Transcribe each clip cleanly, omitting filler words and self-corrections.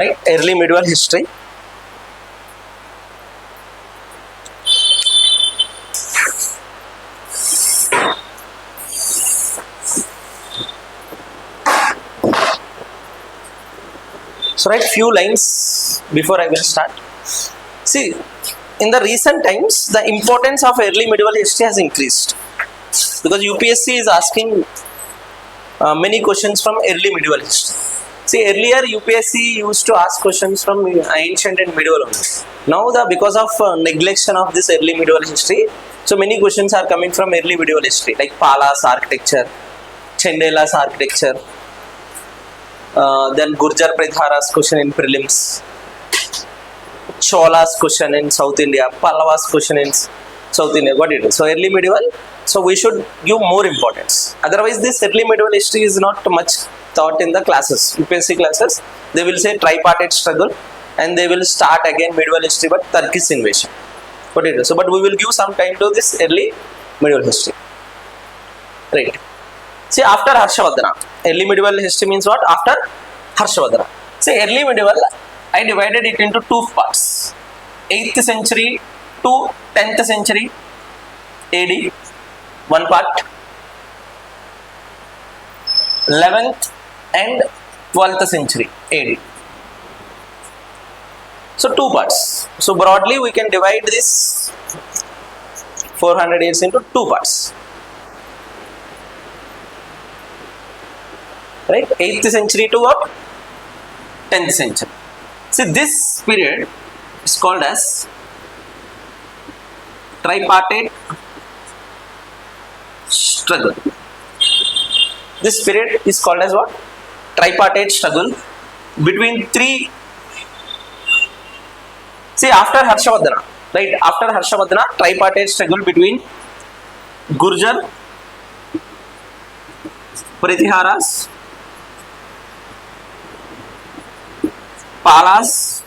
right? Early medieval history. So write few lines before I will start. See, in the recent times, the importance of early medieval history has increased because UPSC is asking many questions from early medieval history. See, earlier UPSC used to ask questions from ancient and medieval only. Now, because of neglection of this early medieval history, so many questions are coming from early medieval history, like Pallavas architecture, Chandelas architecture, then Gurjar Pratiharas question in prelims, Chola's question in South India, Pallavas question in South India. What it is? So early medieval. So we should give more importance. Otherwise, this early medieval history is not much taught in the classes. UPSC classes, they will say tripartite struggle, and they will start again medieval history, but Turkish invasion. What it is? So, but we will give some time to this early medieval history. Right. See, after Harshavardhana, early medieval history means what? After Harshavardhana. See, early medieval, I divided it into two parts. 8th century to 10th century AD, one part. 11th and 12th century AD. So, two parts. So, broadly we can divide this 400 years into two parts. Right? 8th century to what? 10th century. See, this period is called as tripartite struggle. This period is called as what? Tripartite struggle between three. See, after Harshavardhana, right? After Harshavardhana, tripartite struggle between Gurjar, Pratiharas, Pallavas,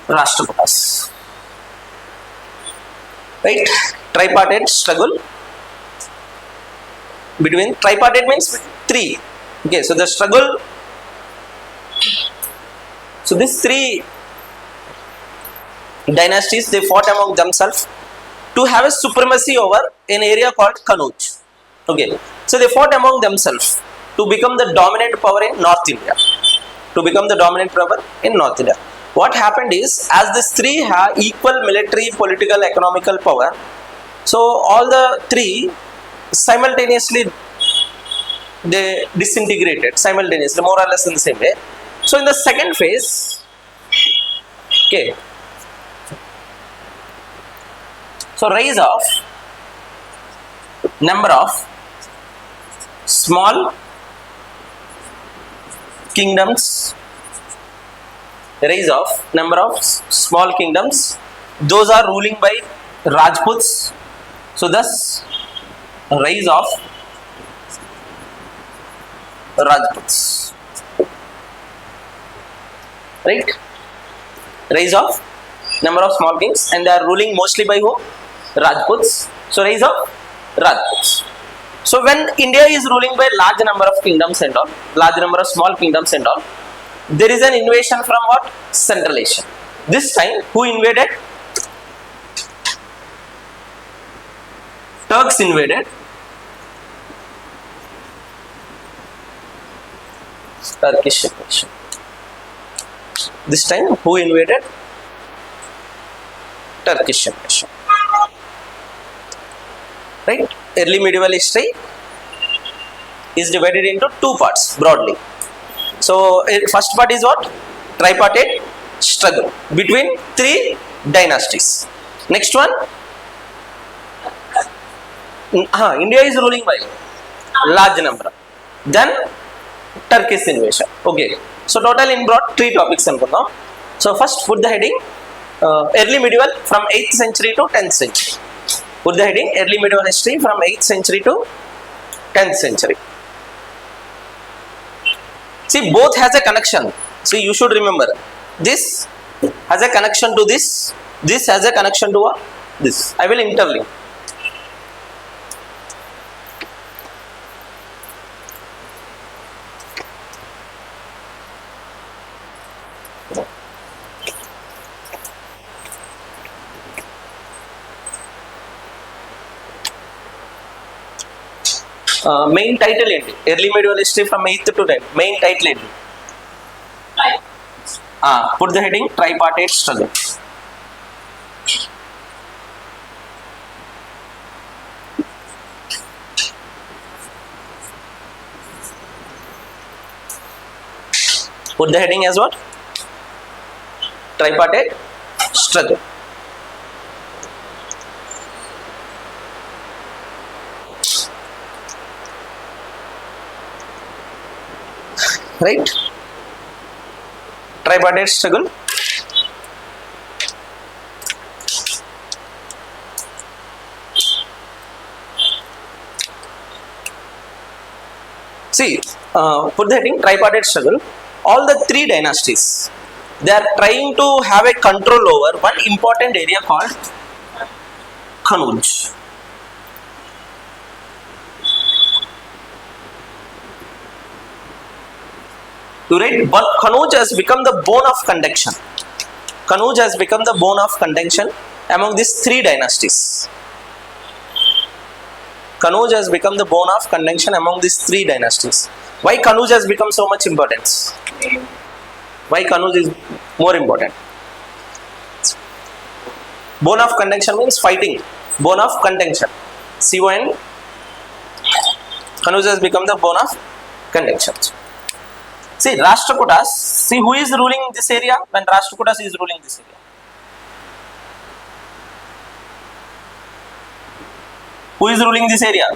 Rashtrakutas. Right? Tripartite struggle between, tripartite means three. Okay, so the struggle, so these three dynasties, they fought among themselves to have a supremacy over an area called Kanauj. Okay, so they fought among themselves to become the dominant power in North India. To become the dominant power in North India. What happened is, as these three have equal military, political, economical power, so all the three simultaneously they disintegrated simultaneously, more or less in the same way. So in the second phase, okay, so rise of number of small kingdoms, rise of number of small kingdoms, those are ruling by Rajputs. So thus rise of Rajputs, right? Rise of number of small kings, and they are ruling mostly by who? Rajputs. So rise of Rajputs. So when India is ruling by large number of kingdoms and all, large number of small kingdoms and all, there is an invasion from what? Central Asia. This time, who invaded? Turks invaded. Turkish invasion. This time, who invaded? Turkish invasion. Right? Early medieval history is divided into two parts broadly. So, first part is what? Tripartite struggle between three dynasties. Next one, India is ruling by large number. Then Turkish invasion. Okay. So total in broad three topics. So first put the heading early medieval from 8th century to 10th century. Put the heading early medieval history from 8th century to 10th century. See, both has a connection. See, you should remember, this has a connection to this. This has a connection to what? This. I will interlink. Main title ఏంటి? Early medieval history from 8th to 10th. Main title ఏంటి? Put the heading tripartite struggle. Put the heading as what? Tripartite struggle. Right? Tripartite struggle. See, put the heading tripartite struggle. All the three dynasties, they are trying to have a control over one important area called Kanuj. You read, but Kanuj has become the bone of contention. Kanuj has become the bone of contention among these three dynasties. Kanuj has become the bone of contention among these three dynasties. Why Kanuj has become so much importance? Why Kanuj is more important? Bone of contention means fighting. Bone of contention. C-O-N. Kanuj has become the bone of contention. See, Rashtrakutas. See, who is ruling this area when Rashtrakutas is ruling this area? Who is ruling this area?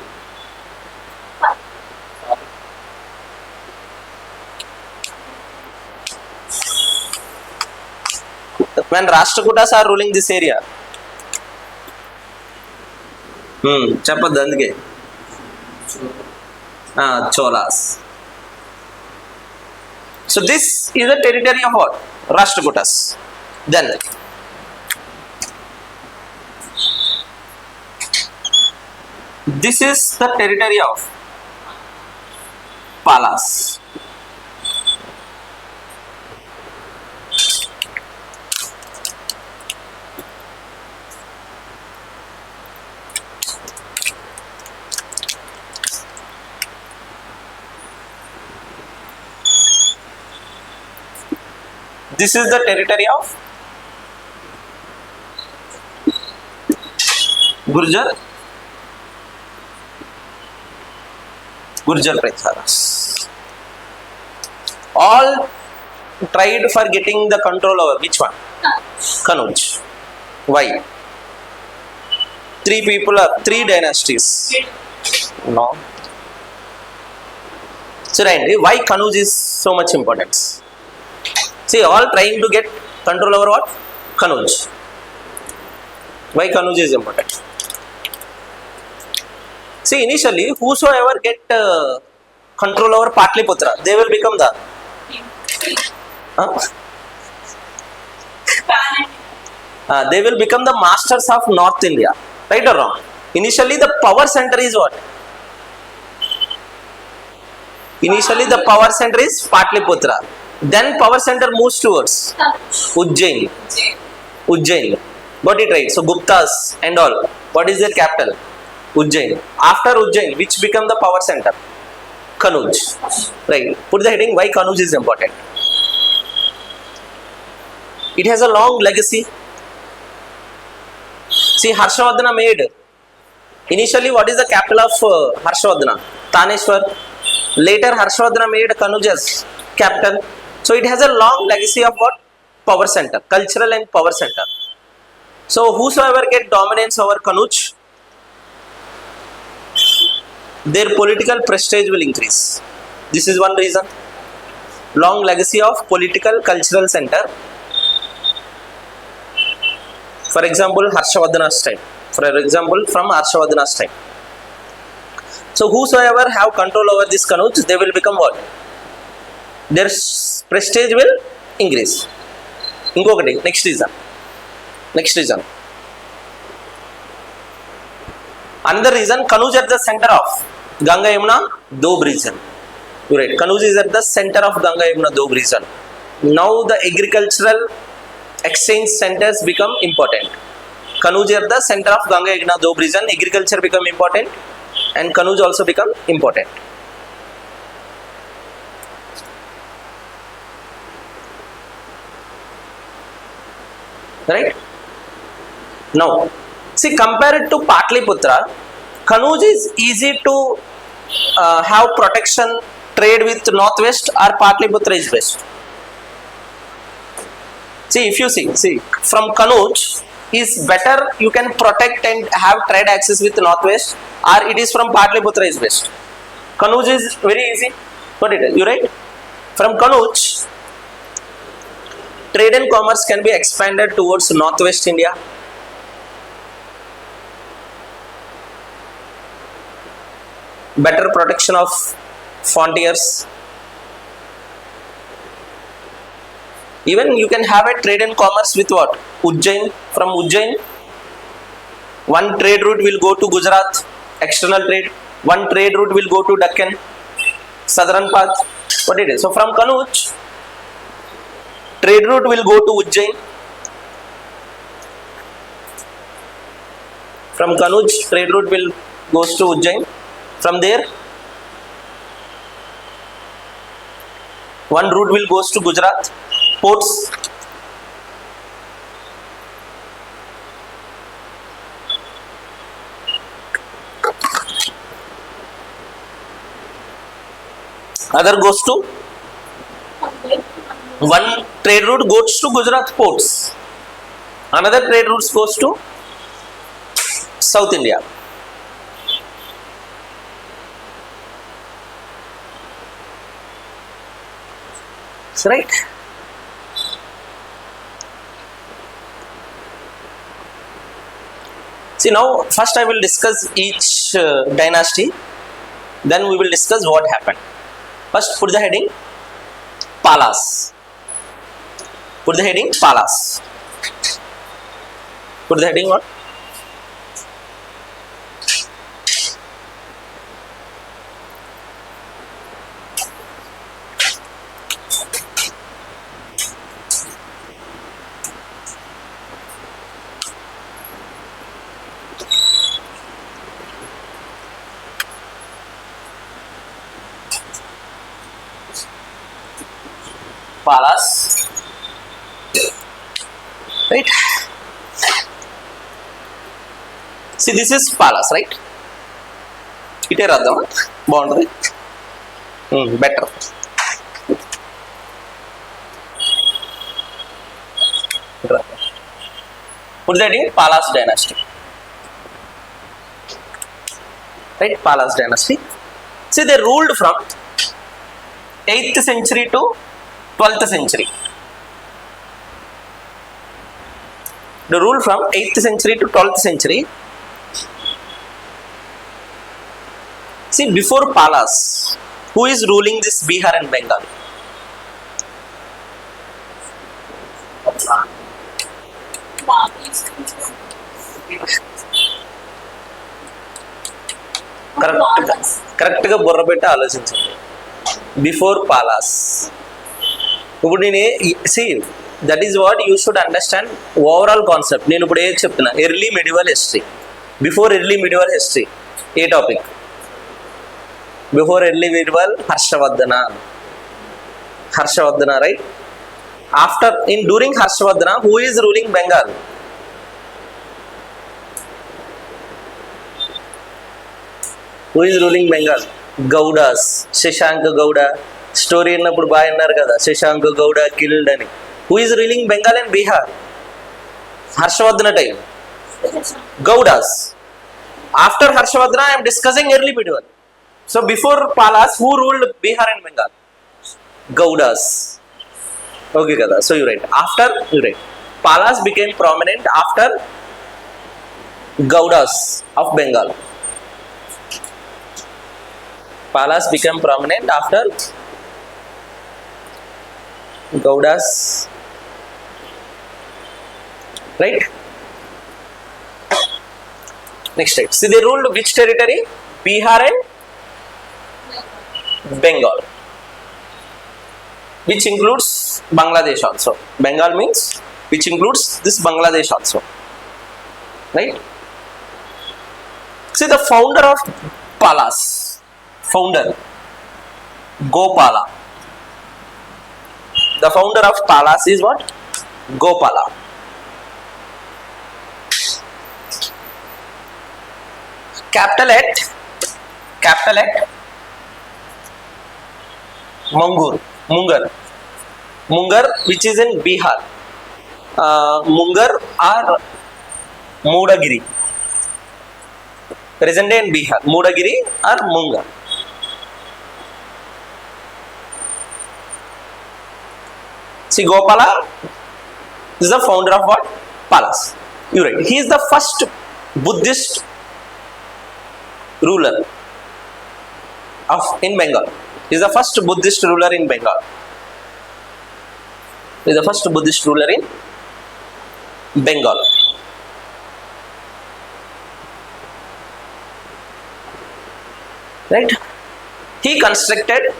When Rashtrakutas are ruling this area. Chapad andike. Cholas. So this is the territory of what? Rashtrakutas. Then this is the territory of Pallavas. This is the territory of Gurjar Pratiharas. All tried for getting the control over which one? Kanuj. Why? Three people are three dynasties. No. So right, why Kanuj is so much importance? See, all trying to get control over what? Kanuj. Why Kanuj is important? See, initially, whosoever get control over Patliputra, they will become the they will become the masters of North India. Right or wrong? Initially, the power center is what? Initially, the power center is Patliputra. Then power center moves towards Ujjain. Got it right? So Guptas and all. What is their capital? Ujjain. After Ujjain, which become the power center? Kanuj. Right. Put the heading why Kanuj is important. It has a long legacy. See, Harshavardhana made. Initially, what is the capital of Harshavardhana? Taneshwar. Later, Harshavardhana made Kanuj as capital. So it has a long legacy of what? Power center, cultural and power center. So whosoever get dominance over Kanuj, their political prestige will increase. This is one reason. Long legacy of political cultural center. For example, Harshavardhana's time. For example, from Harshavardhana's time. So whosoever have control over this Kanuj, they will become what? Their prestige will increase. Inkokati, next reason. Another reason, Kanuj at the center of Ganga Yamuna Doab region. Right. Kanuj is at the center of Ganga Yamuna Doab region. Now the agricultural exchange centers become important. Kanuj at the center of Ganga Yamuna Doab region, agriculture become important. and Kanuj also become important. Right? Now, see, compared to Patliputra, Kanuj is easy to have protection, trade with northwest, or Patliputra is best. See, if you see from Kanuj is better, you can protect and have trade access with northwest, or it is from Patliputra is best. Kanuj is very easy. What it is? You right? From Kanuj, trade and commerce can be expanded towards northwest India. Better protection of frontiers. Even you can have a trade and commerce with what? Ujjain. From Ujjain, one trade route will go to Gujarat, external trade. One trade route will go to Deccan, southern path. What it is? So from Kanuj, trade route will go to Ujjain. From Kanuj, trade route will goes to Ujjain. From there, one route will goes to Gujarat. Ports. Other goes to one trade route goes to Gujarat ports. Another trade route goes to South India. That's right. See, now first I will discuss each dynasty, then we will discuss what happened. First put the heading Pallavas. Put the heading Pallavas. Put the heading what? Pallavas, right? See, this is Pallavas, right? Ite raddam, boundary. Better. Put that in Pallavas dynasty, right? Pallavas dynasty. See, they ruled from 8th century to 12th century. The rule from 8th century to 12th century. See, before Pallavas, who is ruling this Bihar and Bengal? Correct ga burra petta aloచింchandi. Before Pallavas. See, that is what you should understand overall concept. నేను ఇప్పుడు ఏది చెప్తున్నా, early medieval history. Before early medieval history ఏ topic? Before early medieval Harshavardhana. Harshavardhana, right? After during Harshavardhana, who is ruling Bengal? Who is ruling Bengal? Gaudas. Shashanka Gauda story ఉన్నప్పుడు బాగా అన్నారు కదా, Shashanka Gauda killed అని. Who is ruling Bengal and Bihar? Harshavardhana time, Gaudas. After Harshavardhana I'm discussing early medieval. So before Pallavas, who ruled Bihar and Bengal? Gaudas. Okay kada, so you write after, you write Pallavas became prominent after Gaudas of Bengal. Pallavas became prominent after Gaudas, right? Next slide. See, they ruled which territory? Bihar and Bengal, which includes Bangladesh also. Bengal means which includes this Bangladesh also, right? See, the founder of Pallavas. Founder Gopala. The founder of Pallavas is what? Gopala. Capital at Mungar, which is in Bihar. Mungar or Mudagiri, present day in Bihar. Mudagiri or Mungar. See, Gopala is the founder of what? Pallavas. You're right. He is the first Buddhist ruler in Bengal. He is the first Buddhist ruler in Bengal. He is the first Buddhist ruler in Bengal. Right? He constructed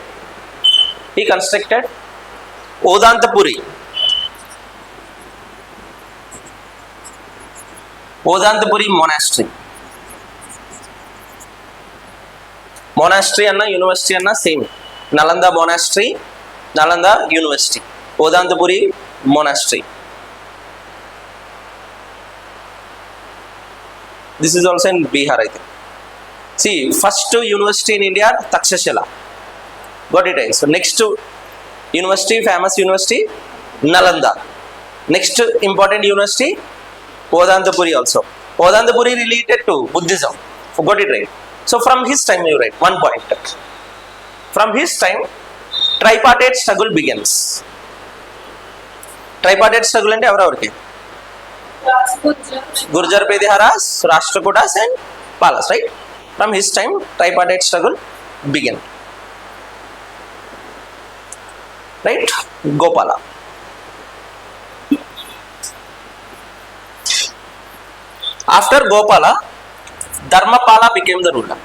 Odantapuri monastery. Monastery and university and same. Nalanda monastery, Nalanda university. Odantapuri monastery. This is also in Bihar, I think. See, first university in India, Takshashila. Got it? So next to university, famous university, Nalanda. Next important university, Odantapuri also. Odantapuri related to Buddhism. Got it right? So from his time, you write 1 point. From his time, tripartite struggle begins. Tripartite struggle ante evaravariki? Gurjar, Pratiharas, Rashtrakutas and Pallavas, right? From his time, tripartite struggle began. Right? Gopala. After Gopala, Dharmapala became the ruler.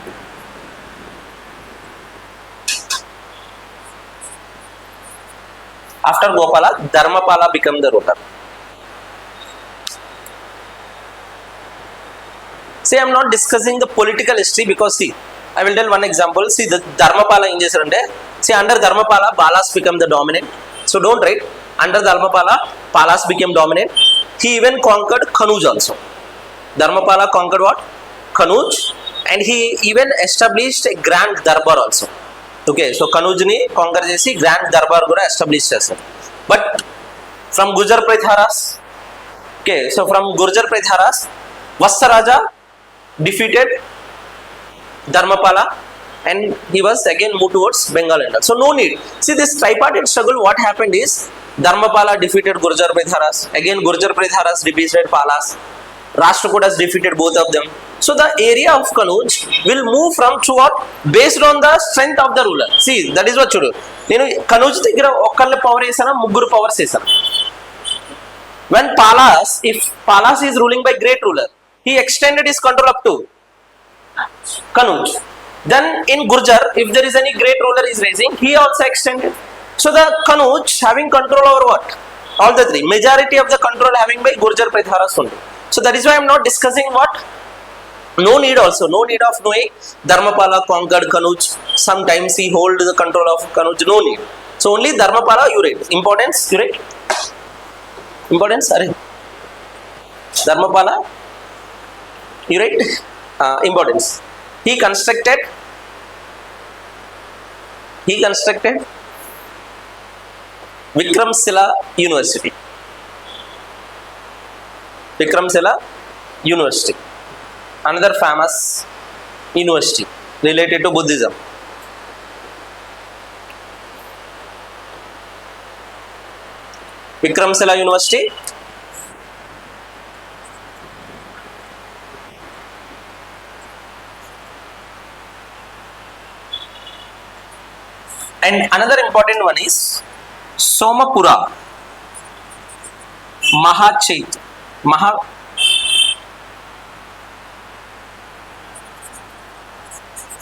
After Gopala, Dharmapala became the ruler. See, I am not discussing the political history because see, I will tell one example. See, the Dharmapala in this runde. See, under Dharmapala, Pallavas became the dominant. So don't write. Under Dharmapala, Pallavas became dominant. He even conquered Kanuj also. Dharmapala conquered what? Kanuj, and he even established a grand darbar also. Okay, so Kanuj ni conquer chesi grand darbar kuda establish chesaru. But from Gurjar Pratiharas, okay, so from Gurjar Pratiharas, Vassaraja defeated Dharmapala and he was again moved towards Bengal and all. So no need. See, this tripartite struggle, what happened is Dharmapala defeated Gurjar Pratiharas. Again Gurjar Pratiharas defeated Pallavas. Rashtrakutas defeated both of them. So the area of Kanuj will move from to what? Based on the strength of the ruler. See, that is what you do. Nenu Kanuj దగ్గర ఒక్కళ్ళ power వేసానా ముగ్గురు powers వేసానా? When Pallavas, if Pallavas is ruling by great ruler, he extended his control up to Kanuj. Then in Gurjar, if there is any great ruler is raising, he also extended. So the Kanuj having control over what? All the three. Majority of the control having by Gurjar Pratiharas only. So that is why I am not discussing what? No need also. No need of knowing Dharmapala conquered Kanuj. Sometimes he hold the control of Kanuj. No need. So only Dharmapala you read. Importance you read. Importance? Are Dharmapala you read. Importance. He constructed Vikramshila University. Vikramshila University. Another famous university related to Buddhism. Vikramshila University. And another important one is Somapura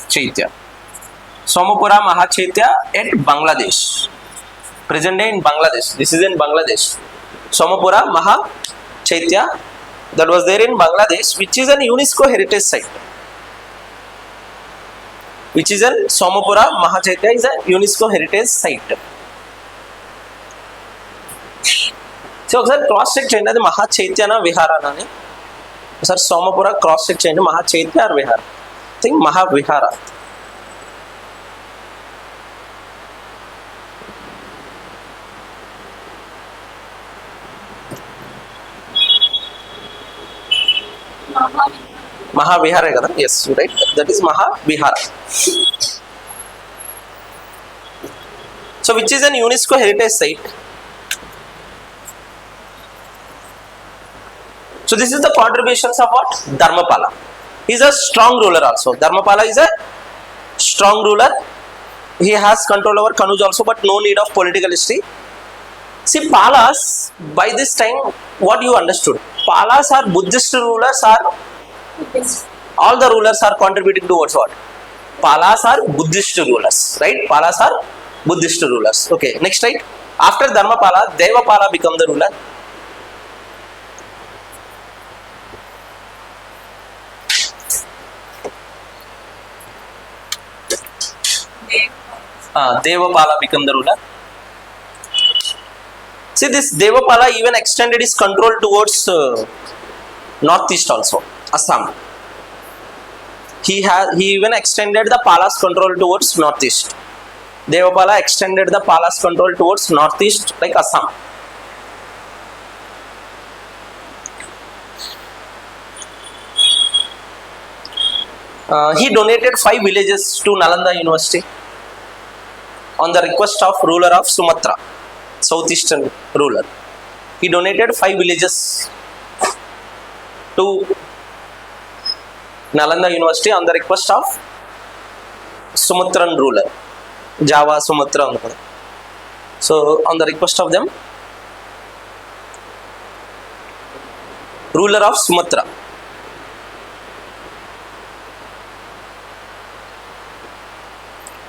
Chaitya. Somapura Mahachaitya at Bangladesh. Present day in Bangladesh. This is in Bangladesh. Somapura Mahachaitya that was there in Bangladesh, which is an UNESCO heritage site. which is in Somapura Mahachaitya is a UNESCO heritage site. So ఒకసారి cross check చేయండి, అది మహాచైత్యనా విహారానా అని. ఒకసారి Somapura cross check చేయండి, Mahachaitya are విహార. Think Mahavihara. Mahavihara kada, yes, right, that is Mahavihara. So which is an UNESCO heritage site. So this is the contributions of what? Dharmapala. He is a strong ruler also. Dharmapala is a strong ruler. He has control over Kanuj also, but no need of political history. See, Palas, by this time, what you understood? Palas are Buddhist rulers, are all the rulers are contributing towards what? Palas are Buddhist rulers, right? Palas are Buddhist rulers. Okay, next, right? After Dharmapala, Devapala become the ruler. Devapala become the ruler. See, this Devapala even extended his control towards northeast also, Assam. He even extended the Pala's control towards northeast. Devapala extended the Pala's control towards northeast, like Assam. He donated 5 villages to Nalanda University on the request of ruler of Sumatra, southeastern ruler. He donated 5 villages to Nalanda University on the request of Sumatran ruler, Java, Sumatra. So on the request of them, ruler of Sumatra.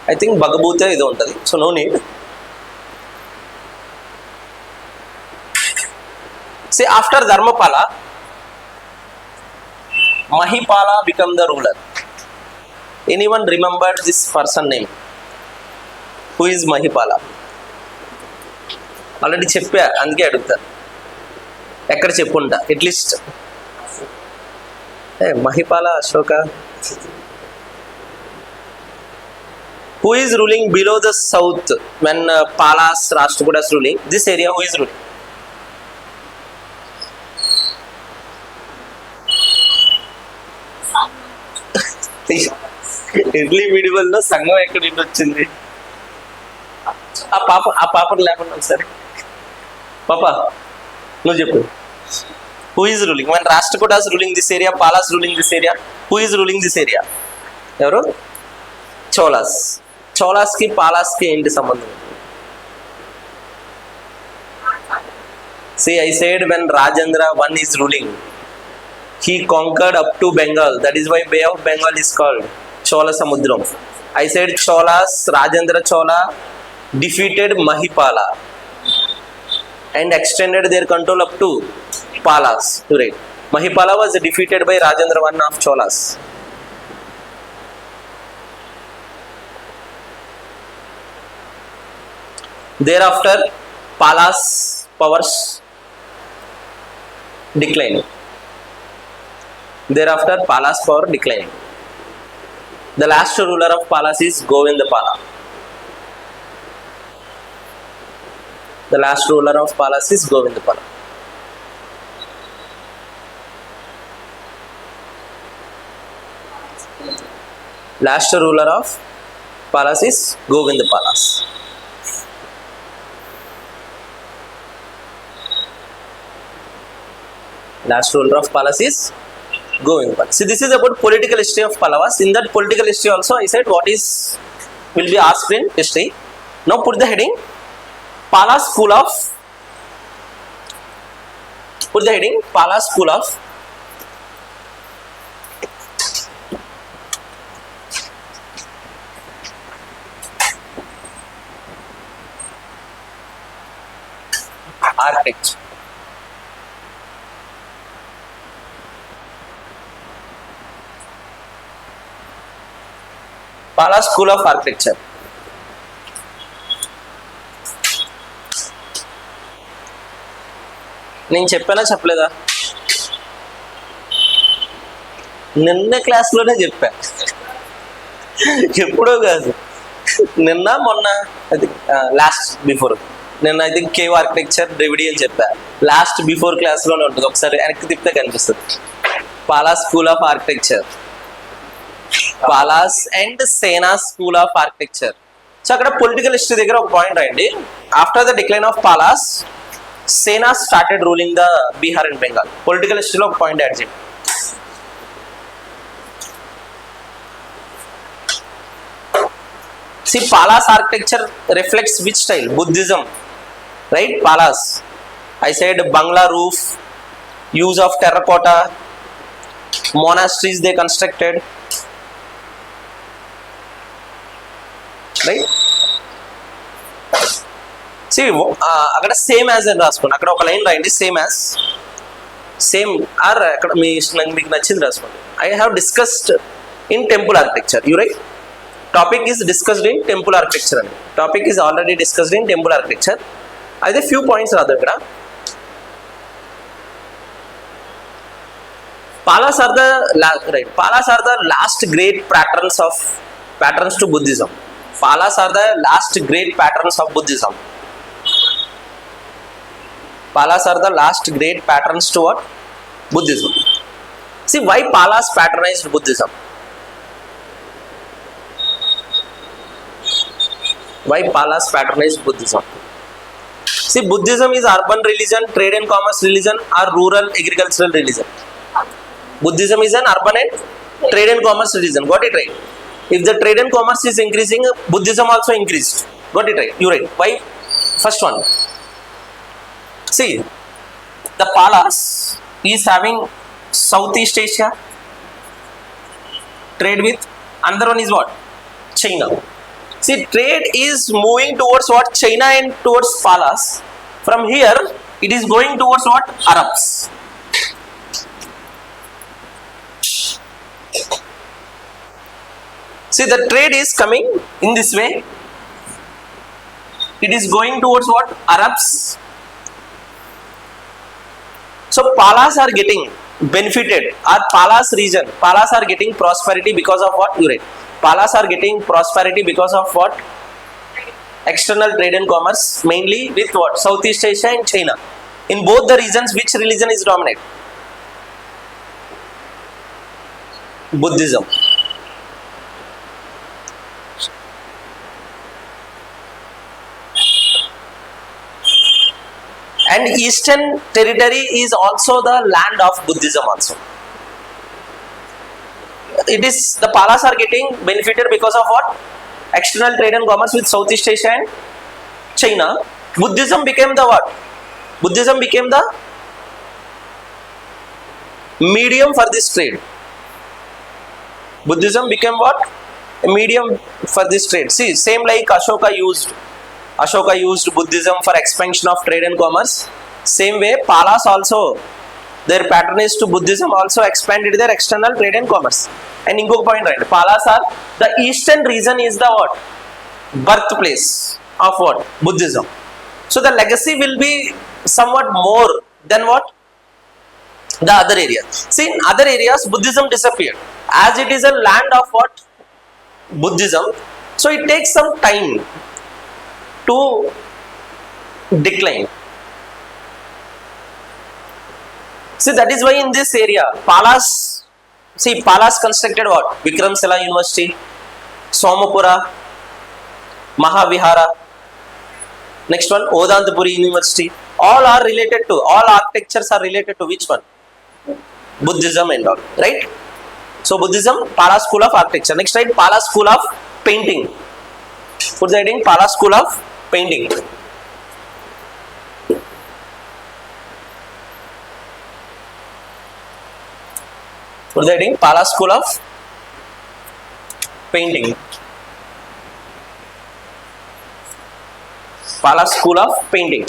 I think Bhagabhuta idu untadi, so no need. See, after Dharmapala, Mahipala become the ruler. Anyone remember this person name? Who is Mahipala? Already చెప్పా, అందుకే అడుగుతా. ఎక్కడ చెప్పుంటా at least. Mahipala Ashoka. Who is ruling below the south when Pallas, Rashtrakutas ruling? This area, who is ruling? Early medieval లో సంఘం ఎక్కడ నుండి వచ్చింది? ఆ పాపను లేకుండా ఒకసారి పాప నువ్వు చెప్పు. Who is ruling when Rashtrakutas ruling this area, Pallas ruling this area? Who is ruling this area? ఎవరు? Cholas. Cholas ki Pallas ki ఏంటి సంబంధం? See, I said when Rajendra I is ruling, he conquered up to Bengal. That is why Bay of Bengal is called Chola Samudram. I said Cholas, Rajendra Chola defeated Mahipala and extended their control up to Pallas. Right? Mahipala was defeated by Rajendra I of Cholas. Thereafter, Pallas' powers declined. Thereafter, Pallas' power declined. The last ruler of Pallas is Govindapala. The last ruler of Pallas is Govindapala. Last ruler of Pallas is Govindapala. Last ruler of Pallas is Govindapala. See, this is about political history of Pallavas. In that political history also, I said what is will be asked in history. Now put the heading Pallas School of. Put the heading Pallas School of Architecture. Pala School of Architecture. నేను చెప్పానా చెప్పలేదా? నిన్న క్లాస్లోనే చెప్పా, ఎప్పుడో కాదు, నిన్న మొన్న అది లాస్ట్ బిఫోర్. నేను ఐ థింక్ కేవ్ ఆర్కిటెక్చర్ డ్రివిడి అని చెప్పా, లాస్ట్ బిఫోర్ క్లాస్లోనే ఉంటుంది, ఒకసారి వెనక్కి తిప్పితే కనిపిస్తుంది. పాలా school of architecture, Palas and సేనా స్కూల్ ఆఫ్ ఆర్కిటెక్చర్. సో అక్కడ పొలిటికల్ హిస్టరీ దగ్గర ఒక పాయింట్ రాయండి. After the decline of Palas, సేనా started ruling the Bihar and Bengal. Political హిస్టరీలో ఒక పాయింట్ యాడ్ చేయండి. See, Palas architecture reflects which style? Buddhism, right? Palas. I said bungalow roof, use of terracotta, monasteries they constructed, right? See, అక్కడ same as అని రాసుకోండి. అక్కడ ఒక line రాయండి, same as, same or అక్కడ మీకు నచ్చింది రాసుకోండి. I have discussed in temple architecture. You right? Topic is discussed in temple architecture. Topic is already discussed in temple architecture. Aide few points are there. Palas are the right. Palas are the last great patterns to Buddhism. Palas are the last great patterns of Buddhism. Palas are the last great patterns to what? Buddhism. See, why Palas patronized Buddhism? Why Palas patronized Buddhism? See, Buddhism is urban religion, trade and commerce religion, or rural agricultural religion. Buddhism is an urban and trade and commerce religion. Got it right? If the trade and commerce is increasing, Buddhism also increased. Got it right? You right? Why? First one. See, the Palas is having Southeast Asia trade with. Another one is what? China. See, trade is moving towards what? China and towards Palas. From here, it is going towards what? Arabs. See, the trade is coming in this way. It is going towards what? Arabs. So, Palas are getting benefited. Our Palas region, Palas are getting prosperity because of what? You read. Palas are getting prosperity because of what? External trade and commerce, mainly with what? Southeast Asia and China. In both the regions, which religion is dominant? Buddhism. And Eastern territory is also the land of Buddhism also. It is, the Palas are getting benefited because of what? External trade and commerce with Southeast Asia and China. Buddhism became the what? Buddhism became the medium for this trade. Buddhism became what? A medium for this trade. See, same like Ashoka used Buddhism for expansion of trade and commerce. Same way, Palas also, their patronage to Buddhism also expanded their external trade and commerce. And ingo point right, Palas are, the eastern region is the what? Birthplace of what? Buddhism. So the legacy will be somewhat more than what? The other areas. See, in other areas, Buddhism disappeared. As it is a land of what? Buddhism. So it takes some time to decline. See, that is why in this area, Palas, see, Palas constructed what? Vikramsala University, Somapura, Mahavihara. Next one, Odantapuri University. All are related to, all architectures are related to which one? Buddhism and all, right? So, Buddhism, Palas School of Architecture. Next, right, Palas School of Painting. Put the heading, Palas School of Painting. Put the heading, Palas School of Painting. Palas School of Painting.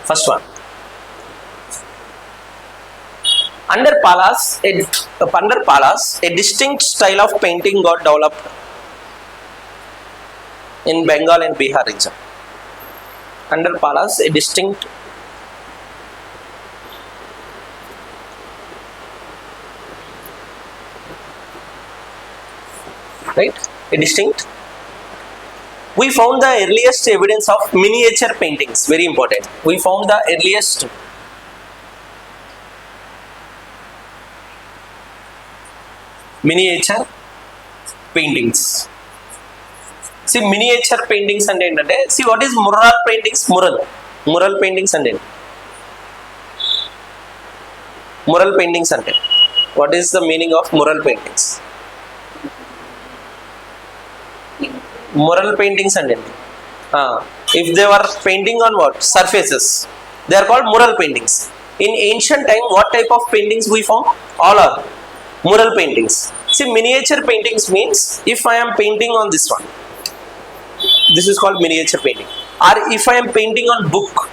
First one. Under Pallavas, a distinct style of painting got developed in Bengal and Bihar region. Under Pallavas, a distinct we found the earliest evidence of miniature paintings. Very important. We found the earliest miniature paintings. See, miniature paintings and see what is mural paintings? Mural paintings and mural paintings and what is the meaning of mural paintings? Mural paintings and if they were painting on what? Surfaces. They are called mural paintings. In ancient time, what type of paintings we found? All are mural paintings. See, miniature paintings means if I am painting on this one, this is called miniature painting. Or if I am painting on book,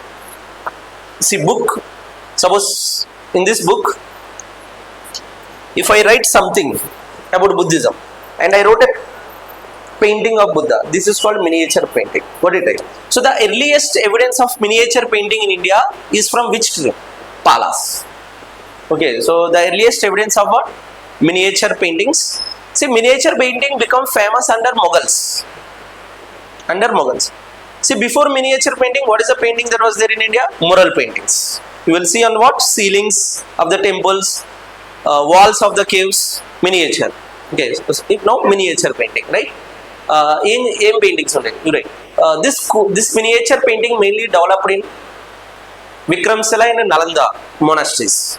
see book, suppose in this book, if I write something about Buddhism and I wrote a painting of Buddha, this is called miniature painting. What did I write? So the earliest evidence of miniature painting in India is from which tree? Pallavas. Okay, so the earliest evidence of what? Miniature paintings. See, miniature painting become famous under Mughals. Under Mughals. See, before miniature painting, what is the painting that was there in India? Mural paintings. You will see on what? Ceilings of the temples, walls of the caves, miniature. Okay, so now miniature painting, right? In paintings only, right? This miniature painting mainly developed in Vikramshila and Nalanda monasteries.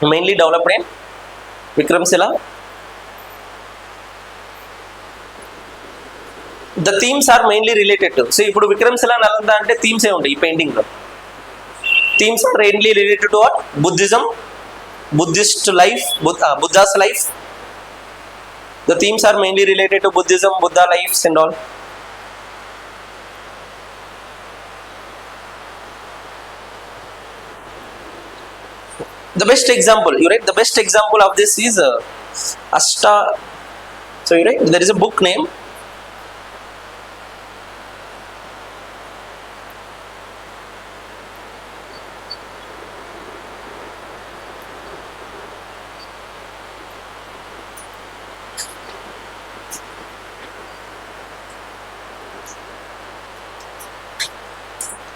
Mainly developed in Vikramshila. The themes are mainly related to. See, ఇప్పుడు Vikramshila Nalanda అంటే themes ఏ ఉంటాయి ఈ painting లో. Themes are mainly related to what? Buddhism, Buddhist life, Buddha's life. The themes are mainly related to Buddhism, Buddha lives and all. The best example, you write, the best example of this is Ashta. So you write, there is a book name.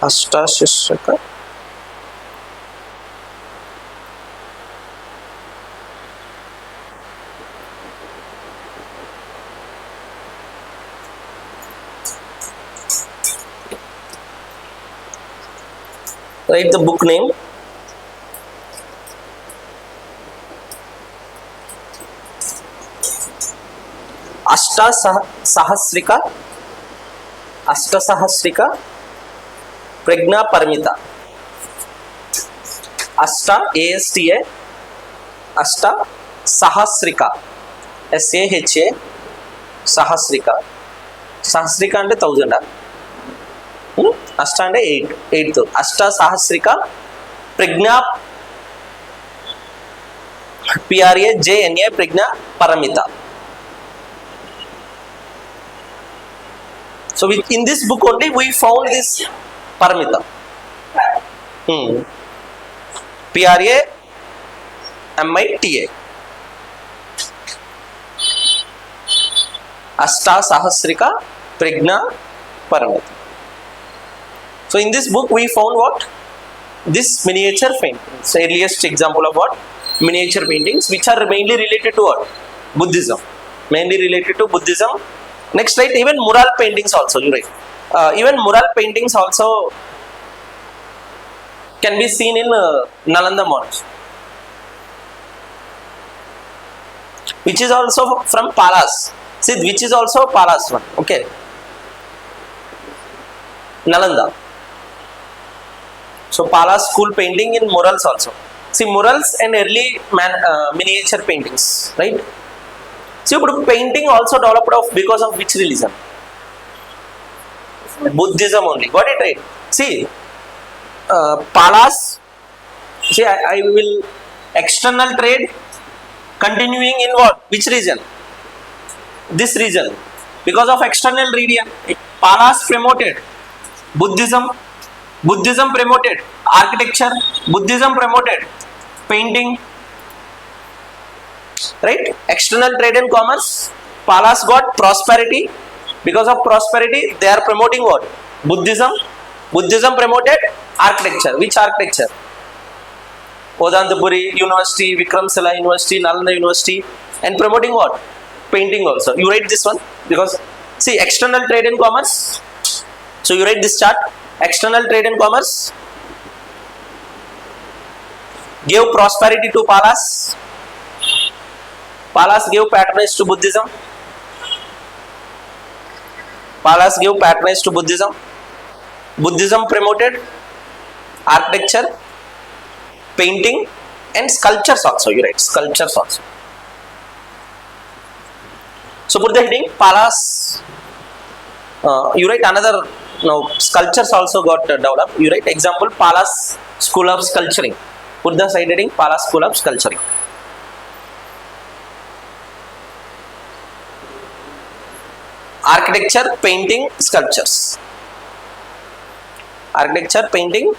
Ashtashrika. Write the book name. Ashtasahasrika. Prajna Paramita. Ashta, ASTA, Ashta Sahasrika, SAHA, Sahasrika. Sahasrika అంటే 1000. Ashta అంటే 8. Ashta Sahasrika, Prajna PRAJNA, Prajna Paramita. So in this book only we found this Paramita. PRAMITA. Ashta Sahasrika Prajna Paramita. So in this book we found what? This miniature paintings. Earliest example of what? Miniature paintings which are mainly related to what? Buddhism. Mainly related to Buddhism. Next, right? Even mural paintings also. You write. Even mural paintings also can be seen in Nalanda Monastery, which is also from Pallavas. See, which is also Pallavas one. Okay, Nalanda. So Pallavas school painting in murals also. See, murals and early miniature paintings, right? See, but painting also developed because of which religion? Buddhism only. Got it right? See, Pallavas. See, I will external trade continuing in what? Which region? This region. Because of external region, Pallavas promoted Buddhism. Buddhism promoted architecture. Buddhism promoted painting. Right? External trade and commerce. Pallavas got prosperity. Because of prosperity, they are promoting what? Buddhism. Buddhism promoted architecture. Which architecture? Odantapuri University, Vikramsala University, Nalanda University, and promoting what? Painting also. You write this one because see external trade and commerce. So you write this chart. External trade and commerce gave prosperity to Pallavas. Pallavas gave patronage to Buddhism. Pallavas gave patronage to Buddhism. Buddhism promoted architecture, painting, and sculptures also. You write sculptures also. So put the heading Pallavas. You write another. Now sculptures also got developed. You write example Pallavas School of Sculpturing. Put the side heading Pallavas School of Sculpturing. Architecture, painting, sculptures. Architecture, painting,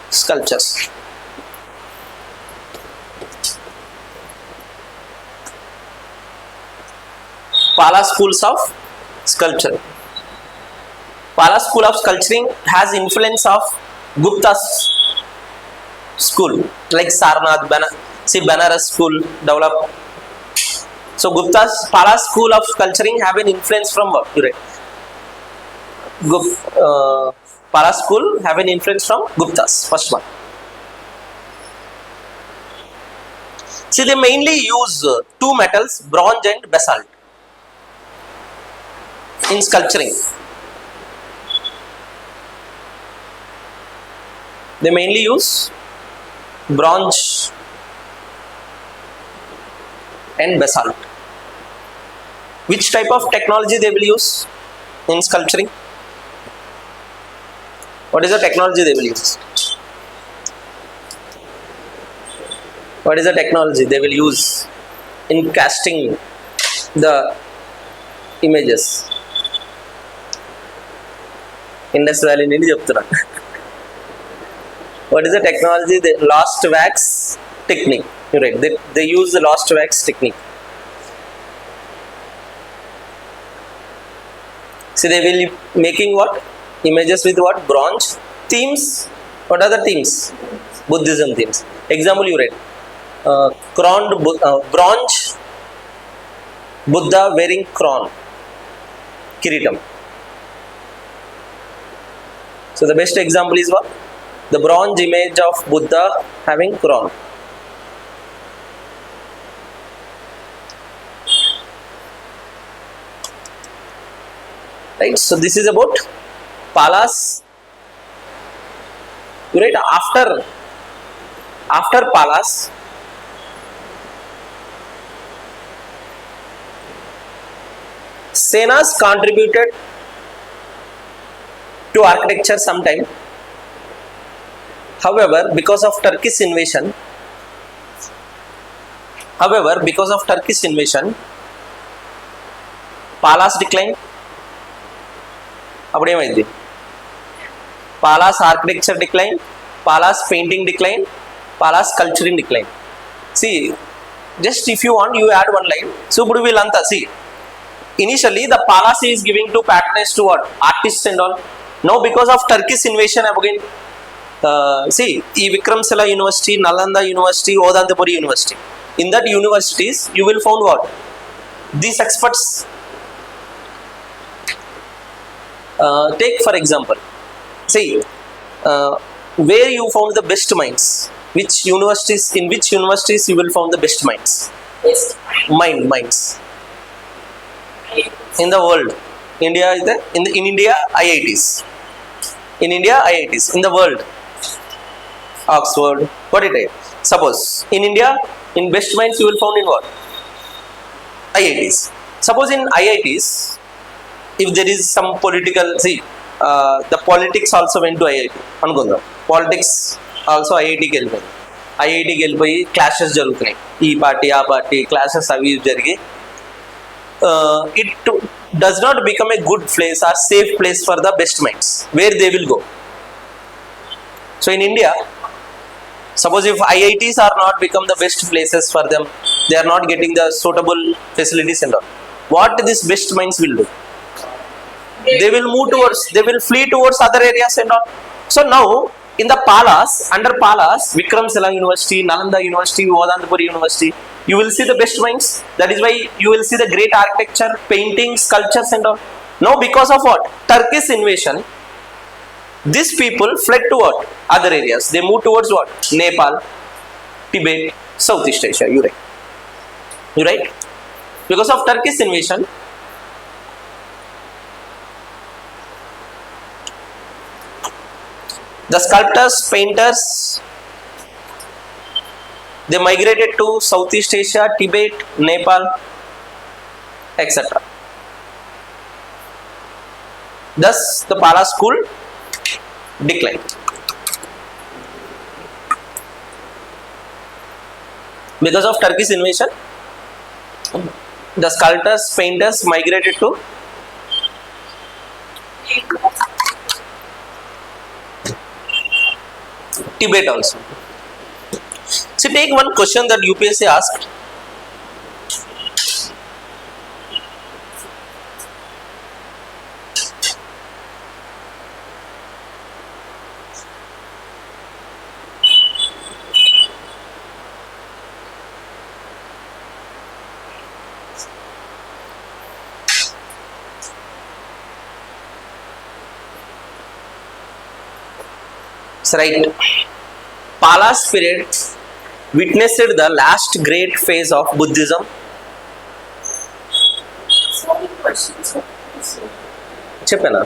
sculptures. Pallavas Schools of Sculpture. Pallavas School of Sculpturing has influence of Gupta's school, like Sarnath, Banaras school developed. So Gupta's Pallavas School of Sculpturing have an influence from what? Pallavas School have an influence from Gupta's. First one. See, they mainly use two metals, bronze and basalt, in sculpturing. They mainly use bronze and basalt. Which type of technology they will use in sculpturing? What is the technology they will use? What is the technology they will use in casting the images? Indus Valley nini cheptuna. What is the technology? The lost wax technique. You're right. They use the lost wax technique. See, they will be making what? Images with what? Bronze. Themes. What are the themes? Buddhism themes. Example you read. Bronze Buddha wearing crown. Kiritam. So the best example is what? The bronze image of Buddha having crown. Right, so this is about Pallavas. Right, after Pallavas, Senas contributed to architecture sometime. However, because of Turkish invasion, Pallavas declined. Pallavas architecture decline, Pallavas painting decline, Pallavas sculpturing decline. See, just if you want, you add one line. So, see, initially the Pallavas is giving to patronage to what? Artists and all. Now, because of Turkish invasion, again, see, Vikramsala University, Nalanda University, Odantapuri University. In that universities, you will find what? These experts. Take for example, see, where you found the best minds, in which universities you will find the best minds? Minds. In the world, India is there, in India, IITs. In India, IITs. In the world, Oxford, what it is? Suppose, in India, in best minds you will find in what? IITs. Suppose in IITs, if there is some political, see, the politics also went to IIT. Politics also ఐఐటికి వెళ్ళిపోయింది. ఐఐటికి వెళ్ళిపోయి clashes జరుగుతున్నాయి, ఈ party ఆ party clashes అవి జరిగి it does not become a good place or safe place for the best minds where they will go. So in India, suppose if IITs are not become the best places for them, they are not getting the suitable facilities and all, what these best minds will do? They will move towards, they will flee towards other areas and all. So now in the Pallavas, under Pallavas, Vikramshila University, Nalanda University, Vedantapur University, you will see the best minds. That is why you will see the great architecture, paintings, sculptures and all. Now because of what? Turkish invasion, these people fled to what? Other areas. They moved towards what? Nepal, Tibet, Southeast Asia. You right? You right? Because of Turkish invasion, the sculptors, painters, they migrated to Southeast Asia, Tibet, Nepal, etc. Thus, the Pallavas school decline. Because of Turkish invasion, the sculptors, painters migrated to Tibet also. So take one question that UPSC asked. Right. Pallavas period witnessed the last great phase of Buddhism. చెప్పనా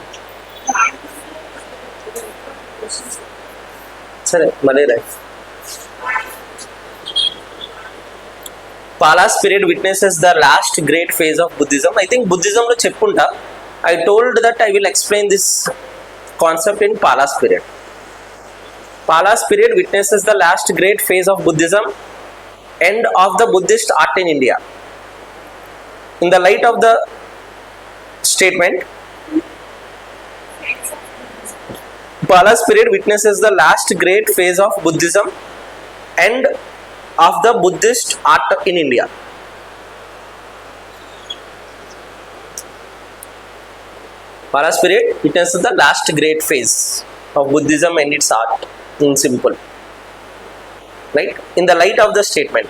సరే మళ్ళీ right. Pallavas period witnesses the last great phase of Buddhism. I think Buddhism lo చెప్పుంటా. I told that I will explain this concept in Pallavas period. Pallavas period witnesses the last great phase of Buddhism, end of the Buddhist art in India. In the light of the statement, Pallavas period witnesses the last great phase of Buddhism, end of the Buddhist art in India. Pallavas period witnesses the last great phase of Buddhism and its art. In simple, right? In the light of the statement,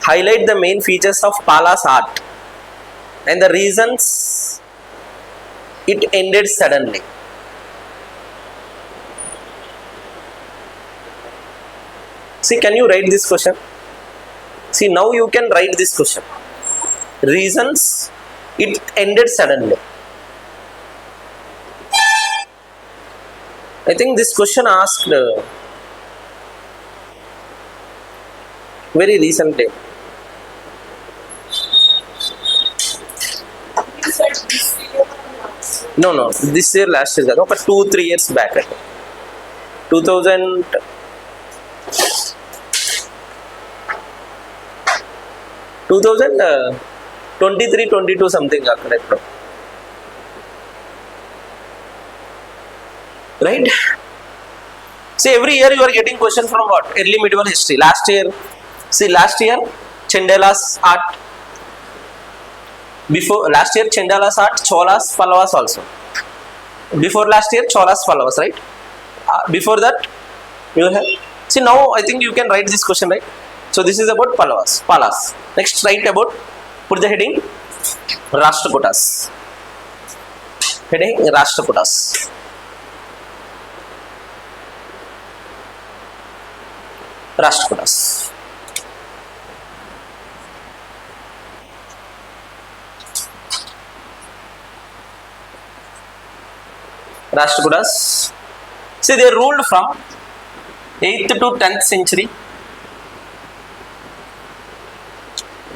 highlight the main features of Pallavas art and the reasons it ended suddenly. See, can you write this question? See, now you can write this question. Reasons it ended suddenly. I think this question asked very recently. No, this year, last year, but 2-3 years back. 2023-22 something. Right? See, every year you are getting question from what? Early medieval history. Last year, Chandelas art. Before last year, Chandelas art, Cholas, Pallavas also. Before last year, Cholas, Pallavas, right? Before that, you have. See, now I think you can write this question, right? So this is about Pallavas. Next, write about. Put the heading. Rashtrakutas. Heading Rashtrakutas. Rashtrakutas. Rashtrakutas. See, they ruled from 8th to 10th century.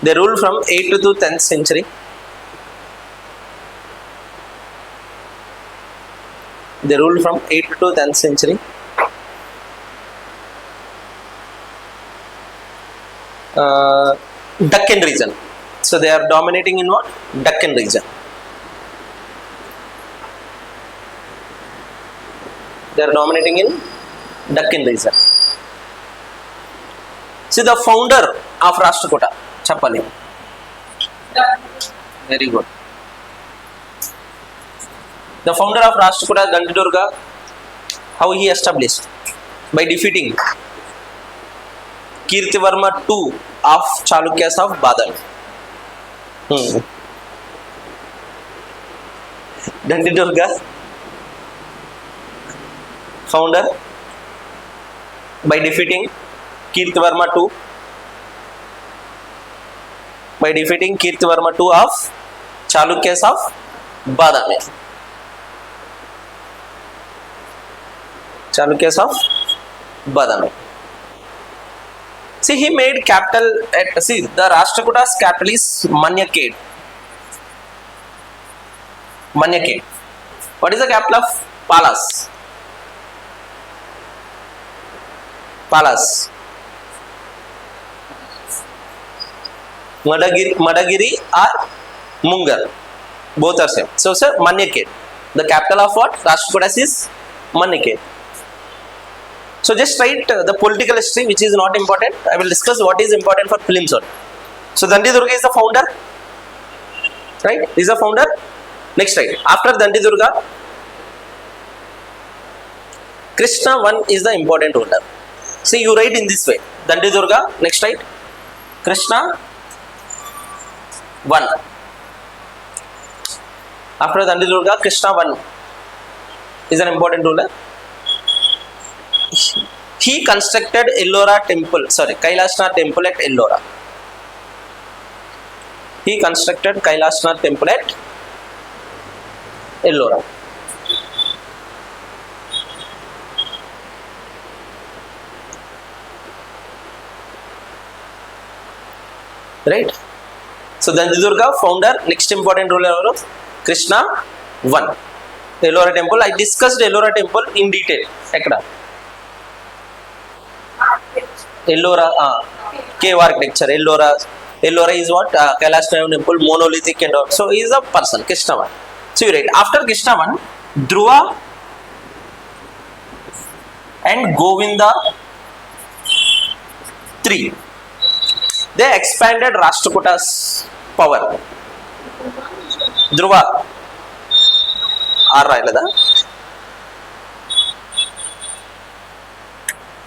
They ruled from 8th to 10th century. They ruled from 8th to 10th century. Deccan region. So they are dominating in what? Deccan region. They are dominating in Deccan region. See the founder of Rashtrakuta, Chapali. Very good. The founder of Rashtrakuta, Dantidurga, how he established? By defeating Kirtivarma II of Chalukyas of Badal. Dantidurga, founder, by defeating Kirtivarma II, by defeating Kirtivarma II of Chalukyas of Badami. Chalukyas of Badami. See, he made capital at, see, the Rashtrakutas capital is Manyaked. Manyaked. What is the capital of Pallavas? Pallavas. Madagiri or Mungar. Both are same. So, sir, Manyaked. The capital of what? Rashtrakutas is Manyaked. So just write the political history, which is not important. I will discuss what is important for prelims only. So Dantidurga is the founder, right? Is the founder. Next, right? After Dantidurga, Krishna I is the important ruler. See, you write in this way. Dantidurga. Next, right? Krishna I. After Dantidurga, Krishna I is an important ruler. He constructed Ellora temple, sorry, Kailasa temple at Ellora. He constructed Kailasa temple at Ellora. Right? So Dantidurga, founder, next important ruler of Krishna I. Ellora temple, I discussed Ellora temple in detail. Ekkada? Ellora, cave architecture. Ellora is what? Kailasa temple, monolithic and all. So he is a person, Krishna I. So you write, after Krishna I, Dhruva and Govinda III, they expanded Rashtrakutas' power. Dhruva, R.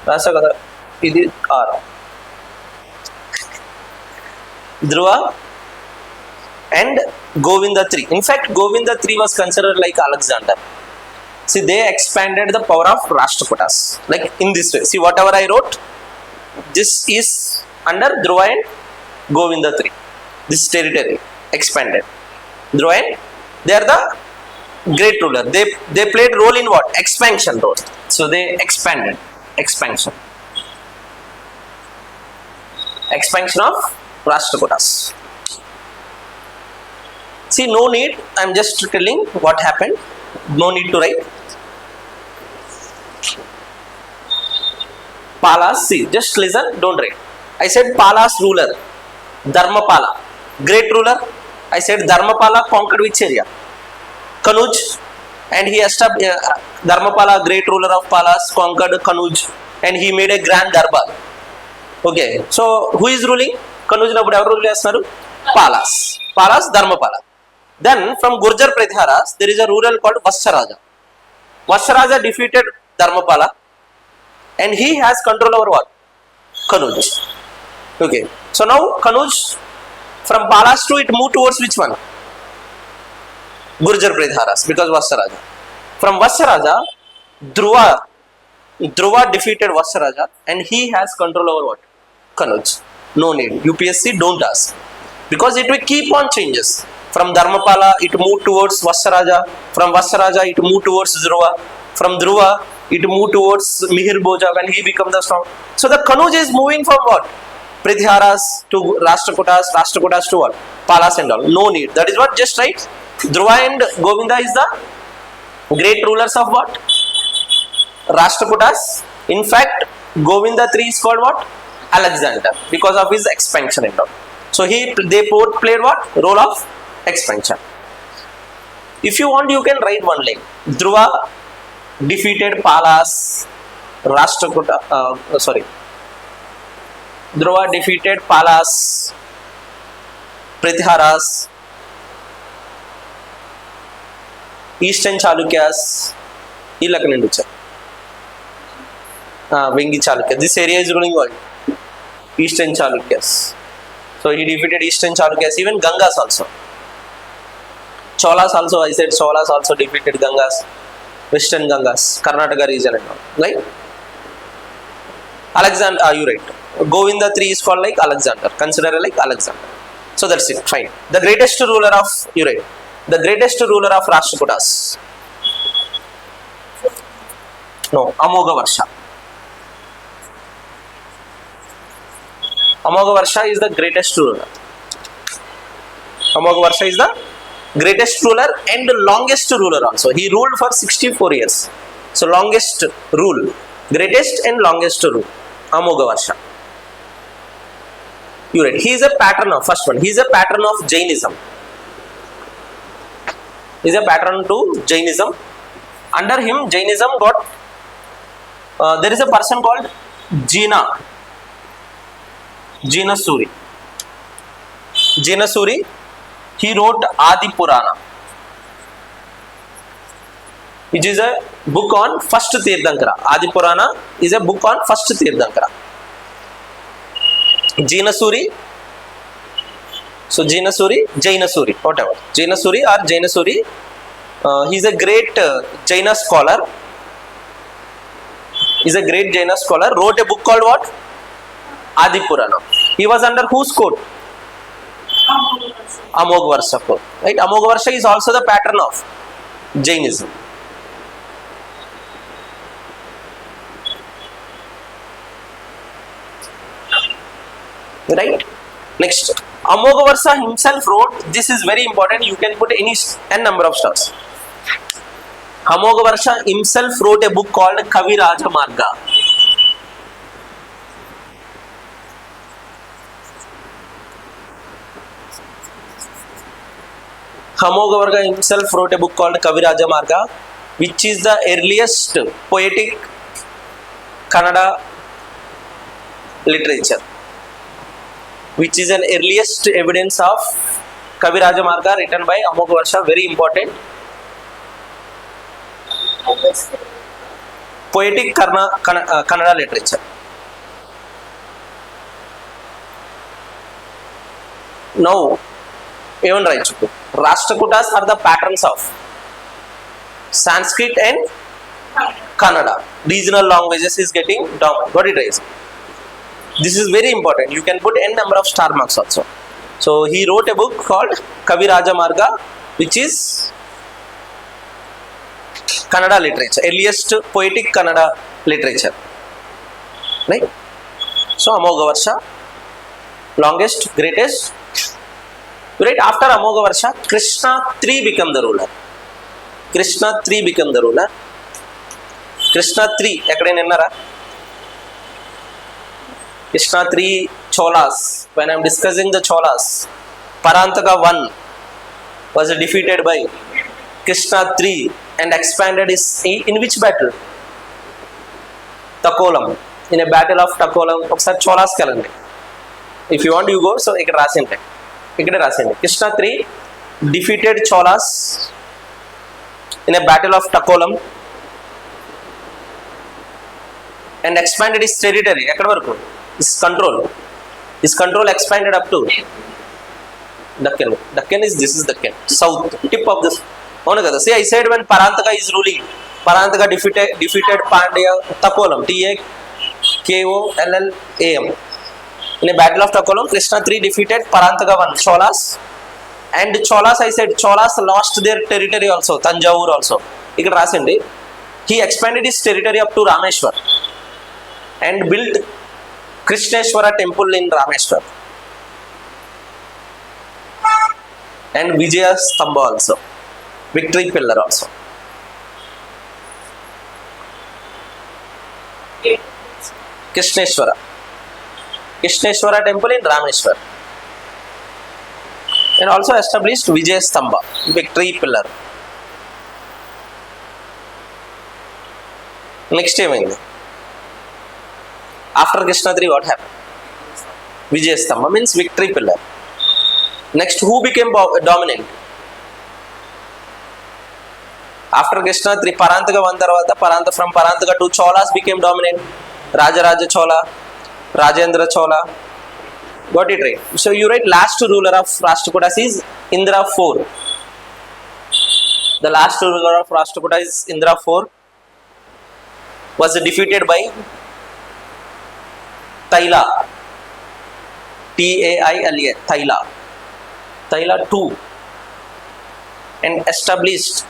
Rashtrakuta. R. Dhruva and Govinda III. In fact, Govinda III was considered like Alexander. See, they expanded the power of Rashtrakutas. Like in this way. See, whatever I wrote, this is under Dhruva and Govinda III. This territory expanded. Dhruva and they are the great ruler. They played role in what? Expansion role. So they expanded. Expansion of Rashtrakutas. See, no need, I am just telling what happened. No need to write. Pallavas, see, just listen, don't write. I said Pallavas ruler, Dharmapala, great ruler. I said Dharmapala conquered which area? Kanuj, and he established Dharmapala, great ruler of Pallavas, conquered Kanuj, and he made a grand darbar. Okay, so who is ruling? Kanuj Nabudu evaru rule chestunaru? Pallavas. Pallavas, Dharmapala. Then from Gurjar Pratiharas, there is a ruler called Vatsaraja. Vatsaraja defeated Dharmapala, and he has control over what? Kanuj. Okay, so now Kanuj, from Pallavas to it moved towards which one? Gurjar Pratiharas, because Vatsaraja. From Vatsaraja, Dhruva defeated Vatsaraja, and he has control over what? Kanuj. No need. UPSC, don't ask. Because it will keep on changes. From Dharmapala, it moved towards Vatsaraja. From Vatsaraja, it moved towards Dhruva. From Dhruva, it moved towards Mihir Bhoja when he became the strong. So the Kanuj is moving from what? Pratiharas to Rashtrakutas, Rashtrakutas to what? Pallavas and all. No need. That is what, just right. Dhruva and Govinda is the Great rulers of what? Rashtrakutas. In fact, Govinda III is called what? Alexander, because of his expansion and all. So they both played what? Role of expansion. If you want, you can write one line. Dhruva defeated Pallavas. Dhruva defeated Pallavas, Pratiharas, Eastern Chalukyas. Vengi Chalukyas. This area is ruling what? Eastern Chalukyas. So he defeated Eastern Chalukyas, even Gangas also. Cholas also, I said Cholas also defeated Gangas, Western Gangas, Karnataka region and all. Right? Alexander, you right. Govinda III is called like Alexander. Consider like Alexander. So that's it. Fine. The greatest ruler of, you right. The greatest ruler of Rashtrakutas. No, Amoghavarsha. Amoghavarsha is the greatest ruler. Amoghavarsha is the greatest ruler and longest ruler also. He ruled for 64 years. So longest rule. Greatest and longest rule. Amoghavarsha. You read. He is a patron of, first one, he is a patron of Jainism. He is a patron to Jainism. Under him, Jainism got, there is a person called Jinasuri. Jinasuri, he wrote Adi Purana, which is a book on first Tirthankara. Adi Purana is a book on first Tirthankara. Jinasuri, so Jinasuri, Jainasuri, whatever. Jinasuri or Jainasuri, he is a great Jaina scholar. He is a great Jaina scholar. Wrote a book called what? Adi Purana. He was under whose court? Amoghavarsha court. Right? Amoghavarsha is also the patron of Jainism. Right? Next, Amoghavarsha himself wrote, this is very important, you can put any n number of stars. Amoghavarsha himself wrote a book called Kaviraja Marga. Amoghavarsha himself wrote a book called Kaviraja Marga, which is the earliest poetic Kannada literature, which is an earliest evidence of Kaviraja Marga written by Amoghavarsha. Very important. Poetic Kannada literature. Now, even Rajputs. Rashtrakutas are the patrons of Sanskrit and Kannada. Regional languages is getting down. Got it, right? This is very important. You can put n number of star marks also. So he wrote a book called Kaviraja Marga, which is Kannada literature, earliest poetic Kannada literature. Right? So Amoghavarsha, longest, greatest. Right after Amoghavarsha, Krishna III became the ruler. Krishna III became the ruler. Krishna III, Krishna III Cholas. When I am discussing the Cholas, Parantaka I was defeated by Krishna III and expanded his, in which battle? Takolam. In a battle of Takolam, Cholas kalandi. If you want, you go. So ikkada rasinte. Krishna III defeated Cholas in a battle of Takolam and expanded his territory. His control expanded up to Deccan. Deccan is, this is Deccan, south tip of this. See, I said when Parantaka is ruling, Parantaka defeated Pandya Takolam, Takollam. In a battle of Takolam, Krishna III defeated Parantaka I, Cholas. And Cholas, I said, Cholas lost their territory also, Tanjavur also. He expanded his territory up to Rameshwar and built Krishneshwara temple in Rameshwar. And Vijaya Stambha also, victory pillar also. Krishneshwara temple in Rameshwar, and also established Vijay Stamba, victory pillar. Next ఏమైంది? After Krishnagiri, what happened? Vijay Stamba means victory pillar. Next, who became dominant? After Krishnagiri, Parantaka one tarvata, from Parantaka to Cholas became dominant. Raja Chola, Rajendra Chola. Got it right? So you write last ruler of Rashtrakutas is Indra IV. The last ruler of Rashtrakuta is Indra IV. Was defeated by Taila, Taila, Taila II, and established.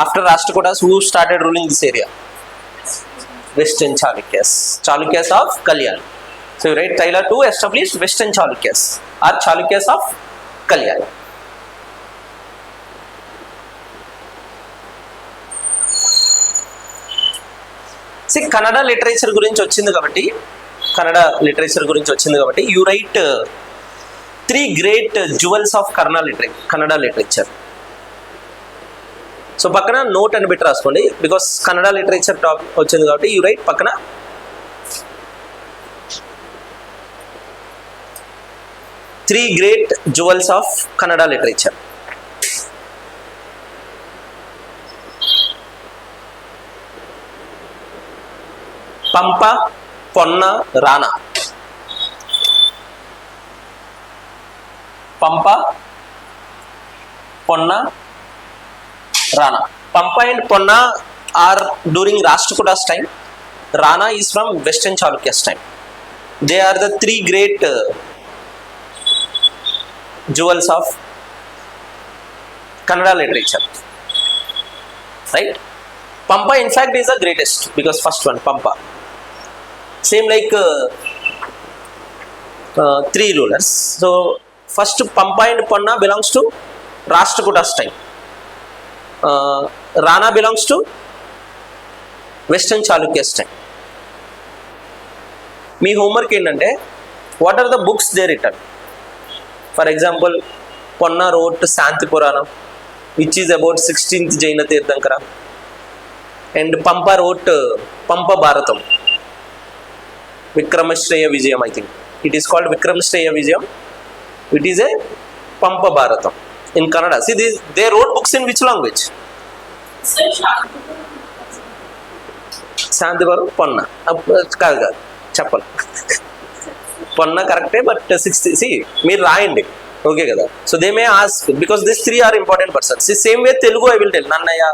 After Rashtrakutas, who started ruling this area? Western Chalukyas, Chalukyas of Kalyan. So you write Taila II established Western Chalukyas or Chalukyas of Kalyan. See, Kannada literature గురించి వచ్చింది కాబట్టి you write three great jewels of Kannada literature. So పక్కన note అని పెట్టి రాసుకోండి, because Kannada literature topic వచ్చింది కాబట్టి you right పక్కన three great jewels of Kannada literature. పంప, పొన్న, రానా. పంప, పొన్న, Rana. Pampa and Ponna are during Rashtrakutas time. Rana is from Western Chalukyas time. They are the three great jewels of Kannada literature. Right? Pampa in fact is the greatest because first one, Pampa. Same like three rulers. So first Pampa and Ponna belongs to Rashtrakutas time. Rana belongs to Western Chalukyas time. మీ homework ఏంటంటే what are the books they return. For example Ponna wrote Shanti Puranam which is about 16th Jaina Tirthankara, and Pampa wrote Pampa Bharatam, Vikramashreya Vijayam. I think it is called Vikramashreya Vijayam. It is a పంప భారతం in Kannada. See, they wrote books in which language? Shantivaru, Ponna. Kaga, Chapal. Ponna correct, but 60. See, me rayandi. Okay, kada. So they may ask because these three are important persons. See, same way Telugu I will tell. Nannaya.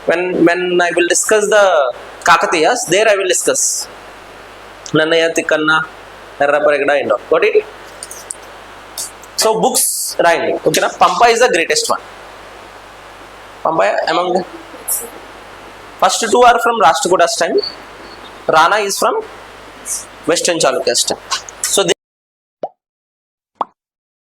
When I will discuss the Kakatiyas, there I will discuss. Nannaya Tikkanna, Erraparagada and all. Got it? So books, right? Okay, na? Pampa is the greatest one. Pampa among the first two are from Rashtrakutas time. Rana is from Western Chalukyas time.